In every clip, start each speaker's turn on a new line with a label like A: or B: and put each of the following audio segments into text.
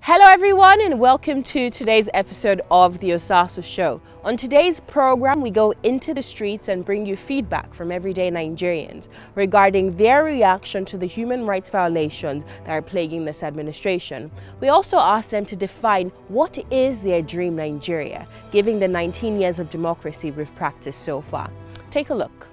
A: Hello everyone and welcome to today's episode of the Osasu Show. On today's program, we go into the streets and bring you feedback from everyday Nigerians regarding their reaction to the human rights violations that are plaguing this administration. We also ask them to define what is their dream Nigeria, given the 19 years of democracy we've practiced so far. Take a look.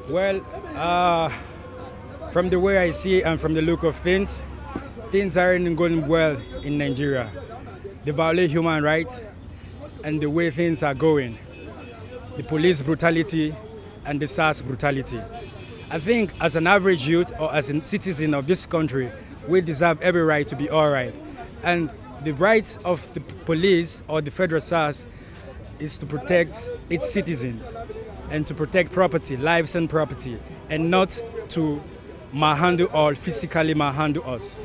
B: Well, from the way I see and from the look of things aren't going well in Nigeria. They violate human rights and the way things are going. The police brutality and the SARS brutality. I think as an average youth or as a citizen of this country, we deserve every right to be all right. And the rights of the police or the federal SARS is to protect its citizens and to protect property, lives and property, and not to manhandle or physically manhandle us.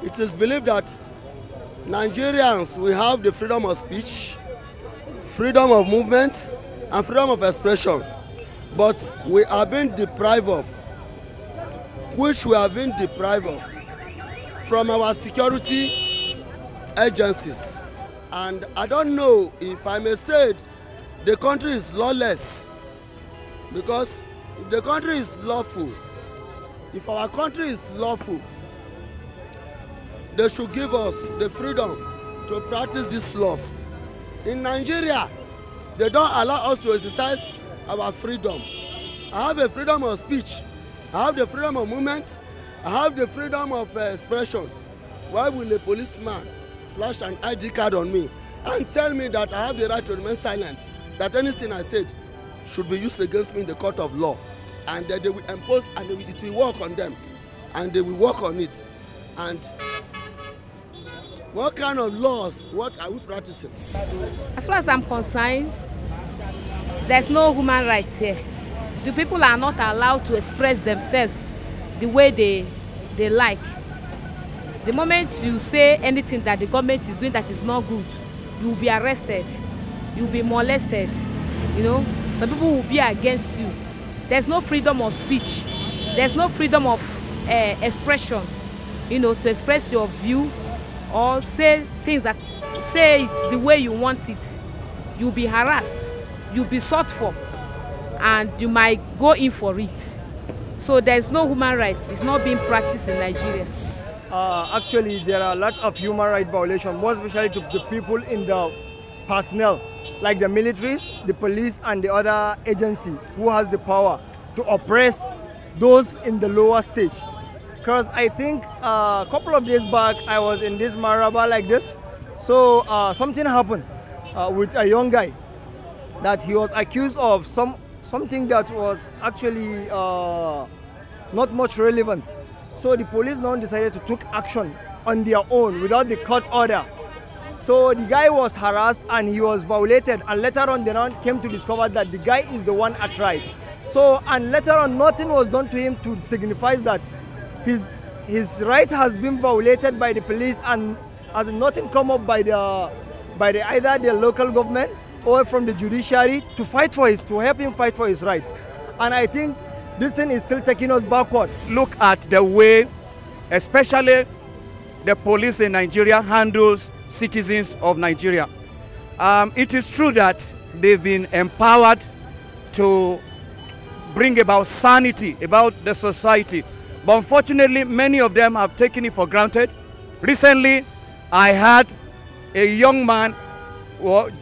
C: It is believed that Nigerians will have the freedom of speech, freedom of movement, and freedom of expression. But we are being deprived of, which we have been deprived of from our security agencies. And I don't know if I may say it, the country is lawless, because if the country is lawful, if our country is lawful, they should give us the freedom to practice these laws. In Nigeria, they don't allow us to exercise our freedom. I have a freedom of speech, I have the freedom of movement, I have the freedom of expression. Why will a policeman flash an ID card on me and tell me that I have the right to remain silent, that anything I said should be used against me in the court of law, and that they will impose and it will work on them, and they will work on it? And what kind of laws, what are we practicing?
D: As far as I'm concerned, there's no human rights here. The people are not allowed to express themselves the way they like. The moment you say anything that the government is doing that is not good, you will be arrested, you will be molested, you know. Some people will be against you. There's no freedom of speech. There's no freedom of expression, you know, to express your view or say things that, say it the way you want it. You'll be harassed, you'll be sought for, and you might go in for it. So there's no human rights. It's not being practiced in Nigeria.
E: Actually, there are lots of human rights violations, more especially to the people in the personnel, like the militaries, the police, and the other agency who has the power to oppress those in the lower stage. Because I think a couple of days back, I was in this Maraba like this. So something happened with a young guy that he was accused of something that was actually not much relevant. So the police now decided to take action on their own without the court order. So the guy was harassed and he was violated, and later on they now came to discover that the guy is the one at right. So, and later on nothing was done to him to signify that his right has been violated by the police, and has nothing come up by either the local government or from the judiciary to help him fight for his right. And I think this thing is still taking us backward.
F: Look at the way, especially the police in Nigeria handles citizens of Nigeria. It is true that they've been empowered to bring about sanity about the society, but unfortunately many of them have taken it for granted Recently, I had a young man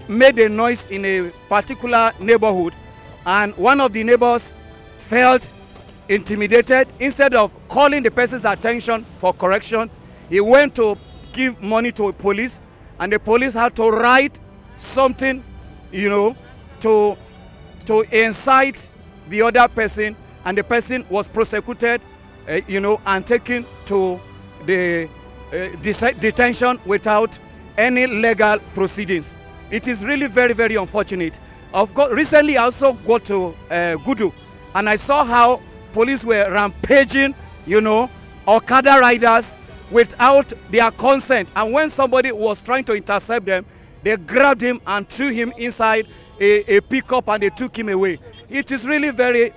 F: made a noise in a particular neighborhood, and one of the neighbors felt intimidated. Instead of calling the person's attention for correction, he went to give money to police, and the police had to write something, you know, to incite the other person, and the person was prosecuted, you know, and taken to the detention without any legal proceedings. It is really very, very unfortunate. Of course, recently I also got to Gudu, and I saw how police were rampaging, you know, Okada riders without their consent. And when somebody was trying to intercept them, they grabbed him and threw him inside a pickup, and they took him away. It is really very,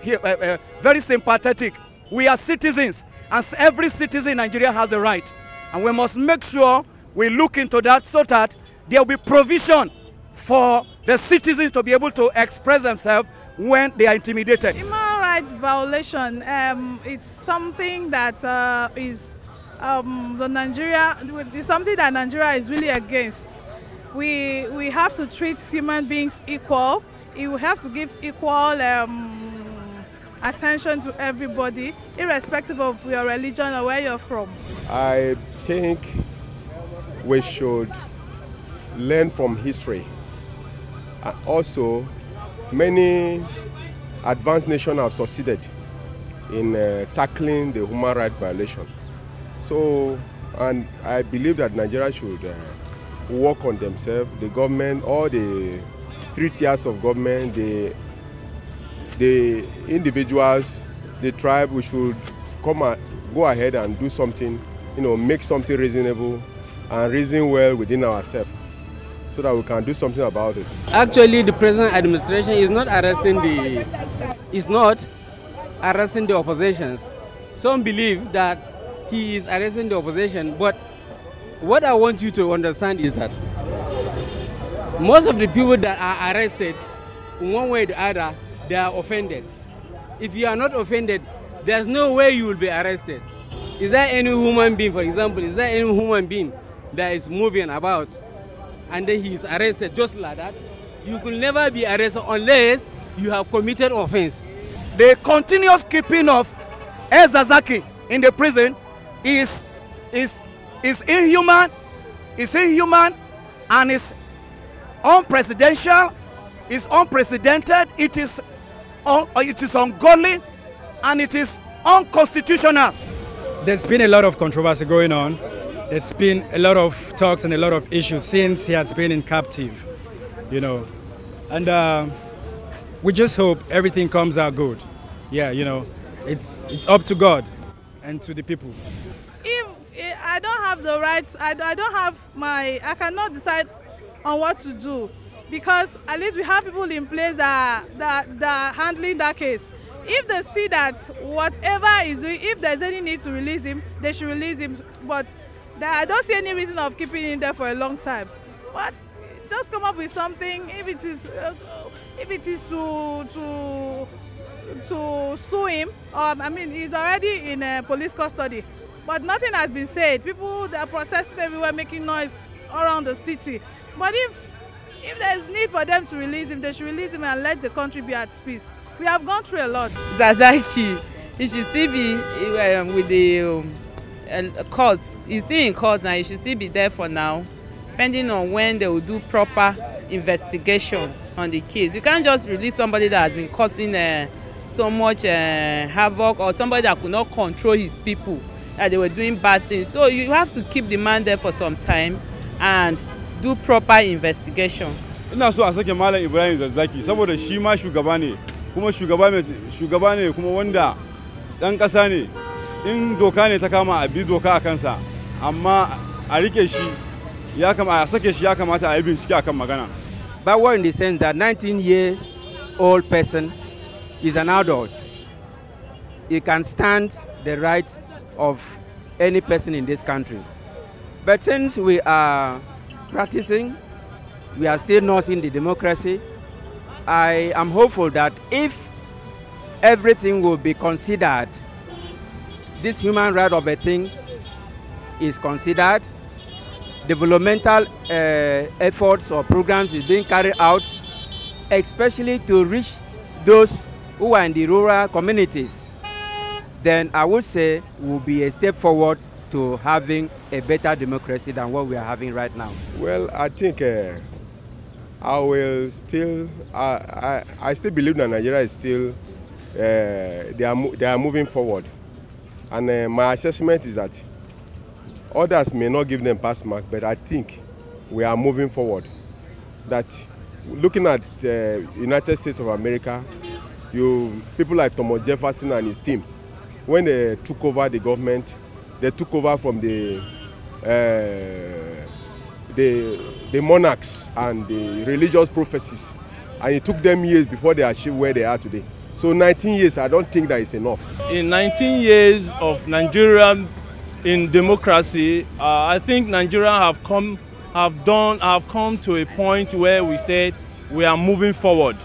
F: very sympathetic. We are citizens, and every citizen in Nigeria has a right. And we must make sure we look into that so that there will be provision for the citizens to be able to express themselves when they are intimidated.
G: Human rights violation, it's something that is something that Nigeria is really against. We have to treat human beings equal. We have to give equal attention to everybody, irrespective of your religion or where you're from.
H: I think we should learn from history. Also, many advanced nations have succeeded in tackling the human rights violation. So, and I believe that Nigeria should work on themselves, the government, all the 3 tiers of government, the individuals, the tribe. We should go ahead and do something, you know, make something reasonable and reason well within ourselves, so that we can do something about it.
I: Actually, the present administration is not arresting the oppositions. Some believe that he is arresting the opposition, but what I want you to understand is that most of the people that are arrested, in one way or the other, they are offended. If you are not offended, there's no way you will be arrested. Is there any human being, for example, is there any human being that is moving about and then he is arrested just like that? You could never be arrested unless you have committed offense.
F: The continuous keeping of Zazaki in the prison is inhuman, and is unprecedented, it is ungodly, and it is unconstitutional.
B: There's been a lot of controversy going on. There's been a lot of talks and a lot of issues since he has been in captive, you know. And we just hope everything comes out good. Yeah, you know, it's up to God and to the people.
G: If I don't have the rights, I cannot decide on what to do, because at least we have people in place that are handling that case. If they see that whatever is doing, if there's any need to release him, they should release him. But I don't see any reason of keeping him there for a long time. But just come up with something. If it is to sue him, I mean, he's already in police custody, but nothing has been said. People that are protesting everywhere, making noise around the city. But if there's need for them to release him, they should release him and let the country be at peace. We have gone through a lot.
J: Zazaki, he should still be with the court. He's still in court now. He should still be there for now, depending on when they will do proper investigation on the case. You can't just release somebody that has been causing so much havoc, or somebody that could not control his people, that they were doing bad things. So you have to keep the man there for some time and do proper investigation.
K: Ina so a sake Malam Ibrahim Zazzaki saboda shi ma shugaba ne, kuma shugaba ne kuma wanda dan kasa ne. In doka ne ta kama a bi doka a kansa, amma a rike shi ya kamata a sake shi, ya kamata a yi bincike akan magana.
I: Backward in the sense that 19-year-old person is an adult. He can stand the right of any person in this country. But since we are practicing, we are still nursing the democracy, I am hopeful that if everything will be considered, this human right of a thing is considered, developmental efforts or programs is being carried out, especially to reach those who are in the rural communities, then I would say will be a step forward to having a better democracy than what we are having right now.
H: Well, I think I will still, I still believe that Nigeria is still, they are moving forward. And my assessment is that others may not give them pass mark, but I think we are moving forward. That looking at the United States of America, people like Thomas Jefferson and his team, when they took over the government, they took over from the monarchs and the religious prophecies, and it took them years before they achieved where they are today. So 19 years, I don't think that is enough.
L: In 19 years of Nigeria in democracy, I think Nigeria have come to a point where we said we are moving forward.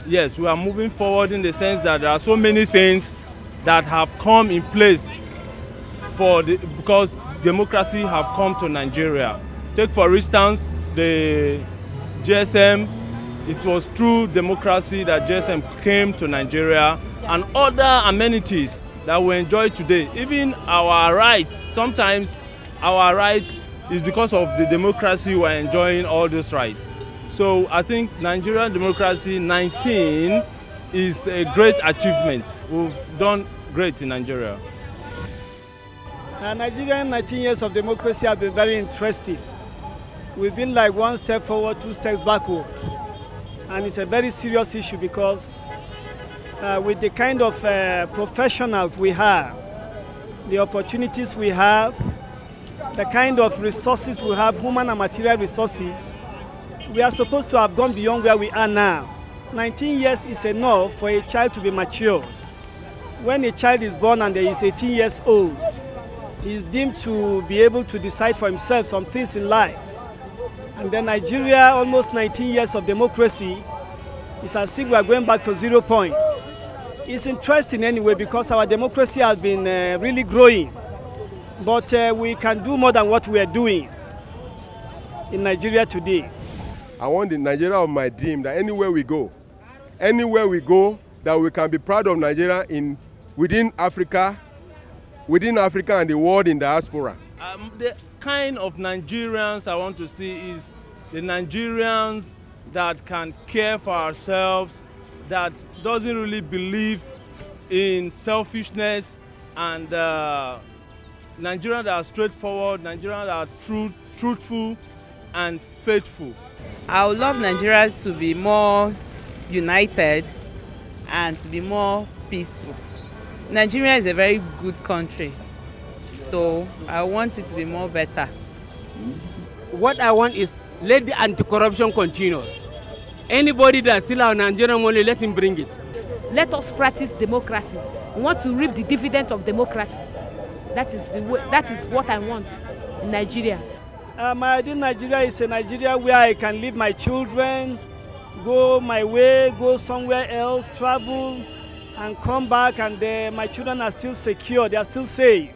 L: Yes, we are moving forward in the sense that there are so many things that have come in place because democracy have come to Nigeria. Take for instance the GSM. It was through democracy that GSM came to Nigeria, and other amenities that we enjoy today. Even our rights, sometimes our rights is because of the democracy we are enjoying all these rights. So I think Nigerian democracy 19 is a great achievement. We've done great in Nigeria.
M: Nigerian 19 years of democracy have been very interesting. We've been like one step forward, two steps backward. And it's a very serious issue because with the kind of professionals we have, the opportunities we have, the kind of resources we have, human and material resources, we are supposed to have gone beyond where we are now. 19 years is enough for a child to be matured. When a child is born and he is 18 years old, he is deemed to be able to decide for himself some things in life. And then Nigeria, almost 19 years of democracy, is as if we are going back to 0 point. It's interesting anyway because our democracy has been really growing. But we can do more than what we are doing in Nigeria today.
H: I want the Nigeria of my dream, that anywhere we go, that we can be proud of Nigeria within Africa and the world in diaspora.
L: The kind of Nigerians I want to see is the Nigerians that can care for ourselves, that doesn't really believe in selfishness, and Nigerians that are straightforward, Nigerians that are truthful and faithful.
J: I would love Nigeria to be more united and to be more peaceful. Nigeria is a very good country, so I want it to be more better.
I: What I want is let the anti-corruption continue. Anybody that steals our Nigerian money, let him bring it.
D: Let us practice democracy. We want to reap the dividend of democracy. That is what I want in Nigeria.
M: My ideal Nigeria is a Nigeria where I can leave my children, go my way, go somewhere else, travel, and come back, and my children are still secure, they are still safe.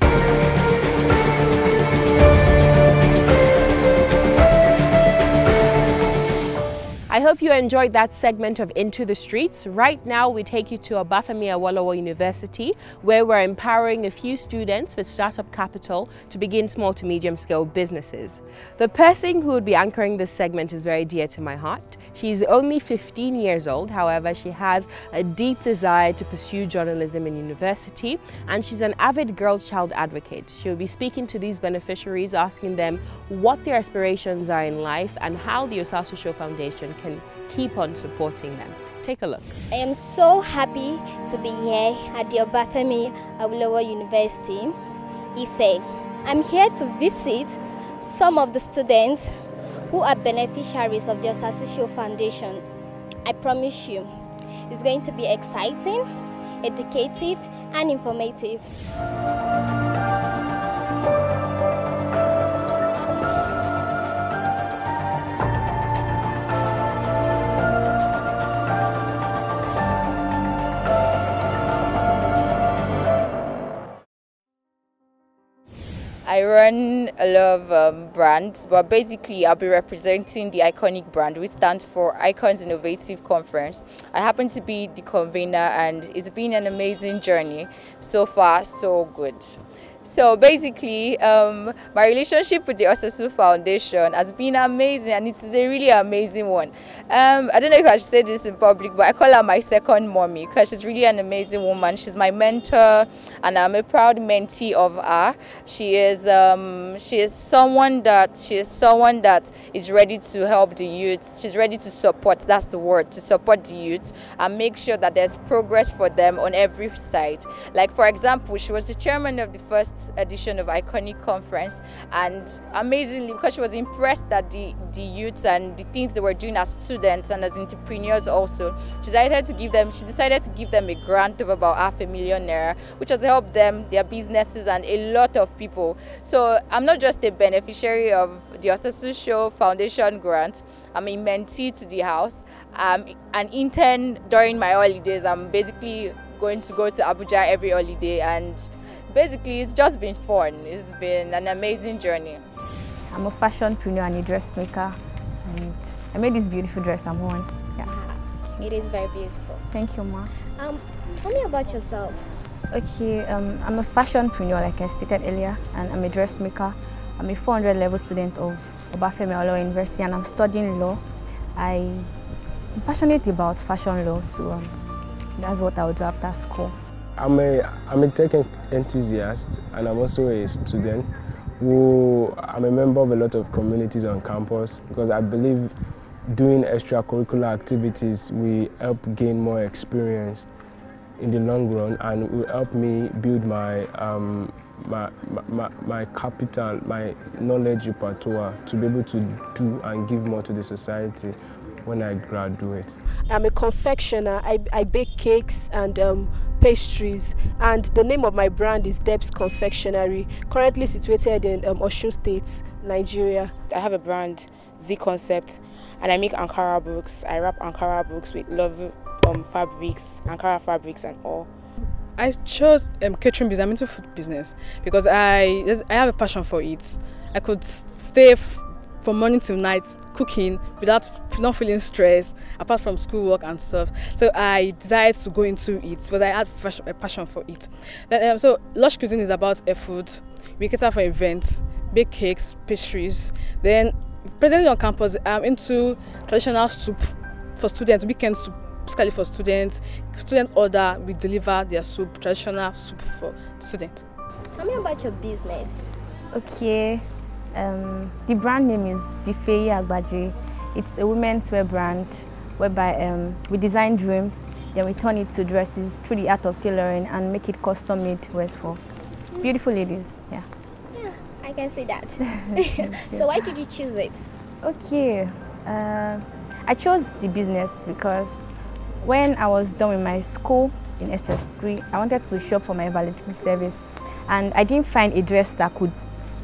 A: I hope you enjoyed that segment of Into the Streets. Right now, we take you to Obafemi Awolowo University, where we're empowering a few students with startup capital to begin small to medium scale businesses. The person who would be anchoring this segment is very dear to my heart. She's only 15 years old, however, she has a deep desire to pursue journalism in university, and she's an avid girl child advocate. She'll be speaking to these beneficiaries, asking them what their aspirations are in life and how the Osasu Show Foundation can keep on supporting them. Take a look.
N: I am so happy to be here at the Obafemi Awolowo University, Ife. I'm here to visit some of the students who are beneficiaries of the Osasu Show Foundation. I promise you, it's going to be exciting, educative, and informative.
O: I I run a lot of brands, but basically I'll be representing the Iconic brand, which stands for Icons Innovative Conference. I happen to be the convener, and it's been an amazing journey. So far, so good. So basically, my relationship with the Osasu Foundation has been amazing, and it's a really amazing one. I don't know if I should say this in public, but I call her my second mommy because she's really an amazing woman. She's my mentor, and I'm a proud mentee of her. She is someone that is ready to help the youth. She's ready to support. That's the word, to support the youth and make sure that there's progress for them on every side. Like, for example, she was the chairman of the first edition of Iconic Conference, and amazingly, because she was impressed that the youth and the things they were doing as students and as entrepreneurs also, she decided to give them a grant of about $500,000, which has helped them, their businesses, and a lot of people. So I'm not just a beneficiary of the Osasu Show Foundation grant, I'm a mentee to the house. An intern during my holidays. I'm basically going to go to Abuja every holiday, and basically it's just been fun. It's been an amazing journey.
P: I'm a fashionpreneur and a dressmaker, and I made this beautiful dress I'm on. Yeah.
N: It is very beautiful.
P: Thank you, Ma.
N: Tell me about yourself.
P: Okay, I'm a fashionpreneur, like I stated earlier, and I'm a dressmaker. I'm a 400 level student of Ife University, and I'm studying law. I'm passionate about fashion law, so that's what I would do after school.
Q: I'm a tech enthusiast, and I'm also a student who I'm a member of a lot of communities on campus, because I believe doing extracurricular activities will help gain more experience in the long run, and will help me build my my capital, my knowledge repertoire to be able to do and give more to the society when I graduate.
R: I'm a confectioner. I bake cakes and pastries, and the name of my brand is Deb's Confectionery, currently situated in Osun State, Nigeria.
S: I have a brand, Z Concept, and I make Ankara books. I wrap Ankara books with love fabrics, Ankara fabrics and all.
T: I chose catering business. I'm into food business because I have a passion for it. I could stay from morning till night cooking without not feeling stressed, apart from schoolwork and stuff. So I decided to go into it because I had a passion for it. Then, so Lush Cuisine is about food. We cater for events, bake cakes, pastries. Then presently on campus, I'm into traditional soup for students, weekend soup, especially for students. Student order, we deliver their soup, traditional soup for students.
N: Tell me about your business.
P: Okay. The brand name is Difei Agbaje. It's a women's wear brand whereby we design dreams, then we turn it to dresses through the art of tailoring and make it custom-made wears for beautiful ladies. Yeah.
N: Yeah, I can see that. So why did you choose it?
P: Okay, I chose the business because when I was done with my school in SS3, I wanted to shop for my valedictory service, and I didn't find a dress that could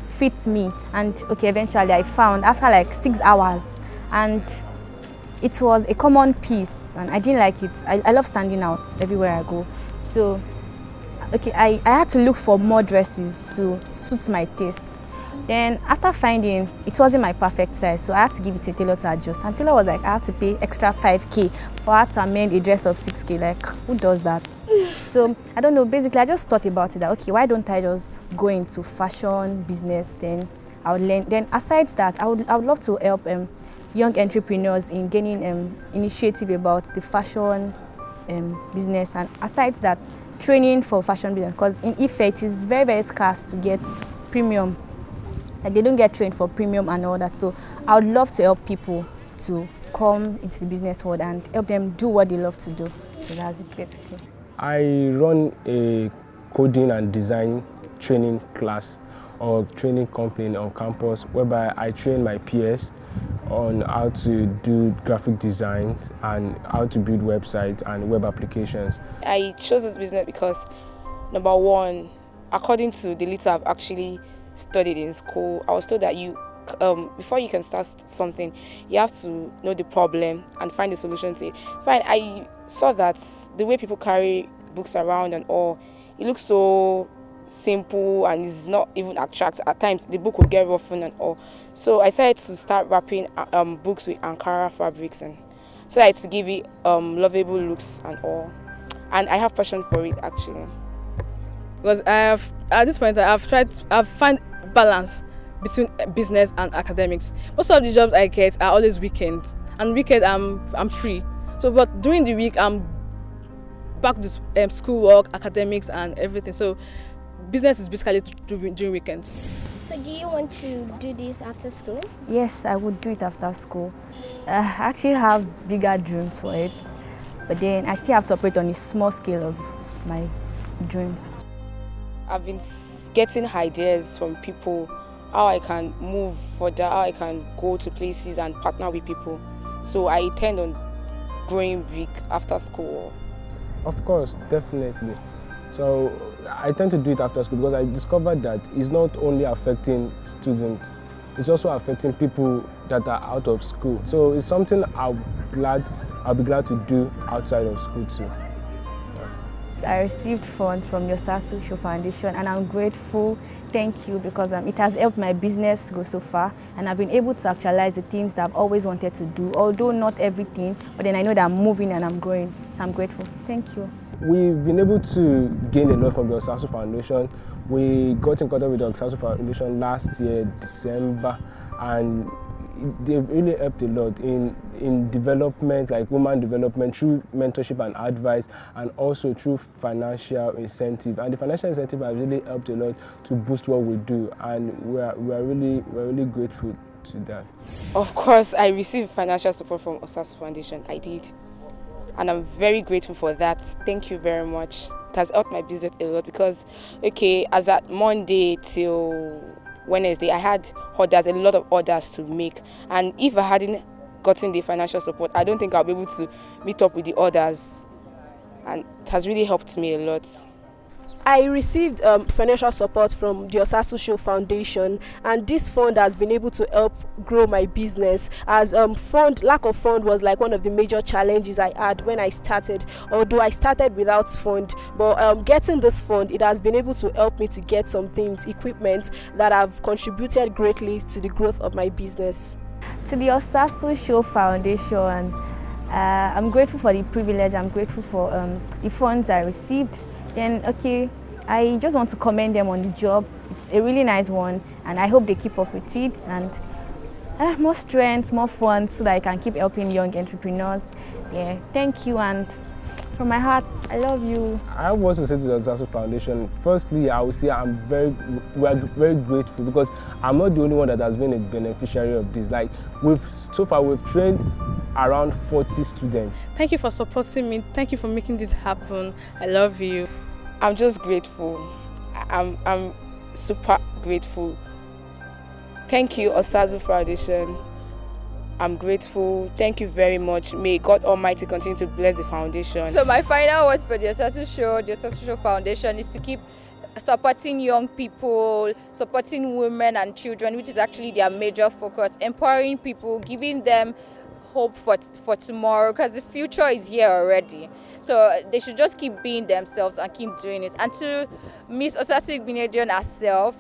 P: fit me. And okay, eventually I found after like 6 hours, and it was a common piece, and I didn't like it. I love standing out everywhere I go. So okay, I had to look for more dresses to suit my taste. Then after finding it wasn't my perfect size, so I had to give it to a tailor to adjust. And tailor was like, I have to pay extra 5K for her to amend a dress of 6K. Like, who does that? So I don't know, basically I just thought about it that okay, why don't I just go into fashion business, then I would learn. Then aside that, I would love to help young entrepreneurs in gaining initiative about the fashion business, and aside that, training for fashion business, because in Ife it is very, very scarce to get premium. Like, they don't get trained for premium and all that. So I would love to help people to come into the business world and help them do what they love to do. So that's it basically.
Q: I run a coding and design training class or training company on campus, whereby I train my peers on how to do graphic design and how to build websites and web applications.
S: I chose this business because, number one, according to the little I've actually studied in school, I was told that before you can start something, you have to know the problem and find a solution to it. Fine, I saw that the way people carry books around and all, it looks so simple and it's not even attractive. At times the book will get roughened and all. So I decided to start wrapping books with Ankara fabrics, and so I to give it lovable looks and all. And I have passion for it actually.
T: Because at this point I've found balance between business and academics. Most of the jobs I get are always weekends, and weekend I'm free. So but during the week I'm back to schoolwork, academics and everything. So business is basically during weekends.
N: So do you want to do this after school?
P: Yes, I would do it after school. I actually have bigger dreams for it, but then I still have to operate on a small scale of my dreams.
S: I've been getting ideas from people, how I can move further, how I can go to places and partner with people. So I intend on growing big after school.
Q: Of course, definitely. So I tend to do it after school because I discovered that it's not only affecting students, it's also affecting people that are out of school. So it's something I'll be glad to do outside of school too.
P: I received funds from the Osasu Foundation and I'm grateful. Thank you, because it has helped my business go so far and I've been able to actualize the things that I've always wanted to do, although not everything, but then I know that I'm moving and I'm growing, so I'm grateful. Thank you.
Q: We've been able to gain a lot from the Osasu Foundation. We got in contact with the Osasu Foundation last year, December, and they've really helped a lot in development, like women development, through mentorship and advice, and also through financial incentive. And the financial incentive has really helped a lot to boost what we do, and we're really grateful to that.
S: Of course, I received financial support from Osasu Foundation. I did, and I'm very grateful for that. Thank you very much. It has helped my business a lot because, okay, as at Monday till Wednesday, I had orders, a lot of orders to make, and if I hadn't gotten the financial support, I don't think I'll be able to meet up with the orders, and it has really helped me a lot.
R: I received financial support from the Osasu Foundation, and this fund has been able to help grow my business, as lack of fund was like one of the major challenges I had when I started, although I started without fund. But getting this fund, it has been able to help me to get some things, equipment that have contributed greatly to the growth of my business.
P: To the Osasu Foundation, I'm grateful for the privilege, I'm grateful for the funds I received. Then, okay, I just want to commend them on the job. It's a really nice one, and I hope they keep up with it, and more strength, more funds, so that I can keep helping young entrepreneurs. Yeah, thank you, and from my heart, I love you. I
Q: want to say to the Osasu Foundation, firstly, I would say we're very grateful, because I'm not the only one that has been a beneficiary of this. Like, so far we've trained around 40 students.
T: Thank you for supporting me. Thank you for making this happen. I love you.
S: I'm just grateful. I'm super grateful. Thank you, Osasu Foundation. I'm grateful. Thank you very much. May God Almighty continue to bless the foundation.
O: So my final words for the Osasu Foundation is to keep supporting young people, supporting women and children, which is actually their major focus, empowering people, giving them hope for tomorrow, because the future is here already. So they should just keep being themselves and keep doing it. And to Miss Osasu Igbinedion herself,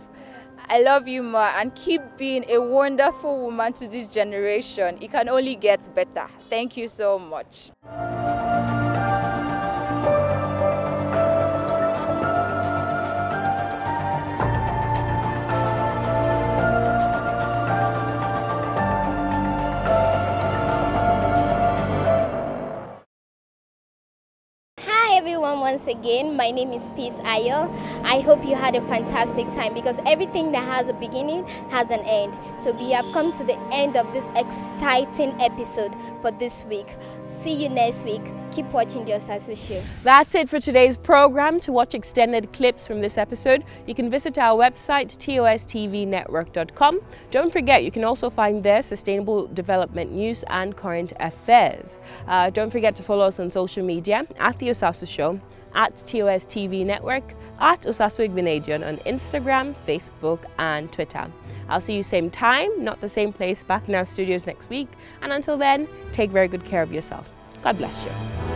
O: I love you, Ma, and keep being a wonderful woman to this generation. It can only get better. Thank you so much.
N: Once again, my name is Peace Ayo. I hope you had a fantastic time, because everything that has a beginning has an end. So we have come to the end of this exciting episode for this week. See you next week. Keep watching the Osasu Show.
A: That's it for today's program. To watch extended clips from this episode, you can visit our website, tostvnetwork.com. Don't forget, you can also find there sustainable development news and current affairs. Don't forget to follow us on social media at The Osasu Show, at TOS TV Network, at Osasu Igbinedion on Instagram, Facebook and Twitter. I'll see you same time, not the same place, back in our studios next week. And until then, take very good care of yourself. God bless you.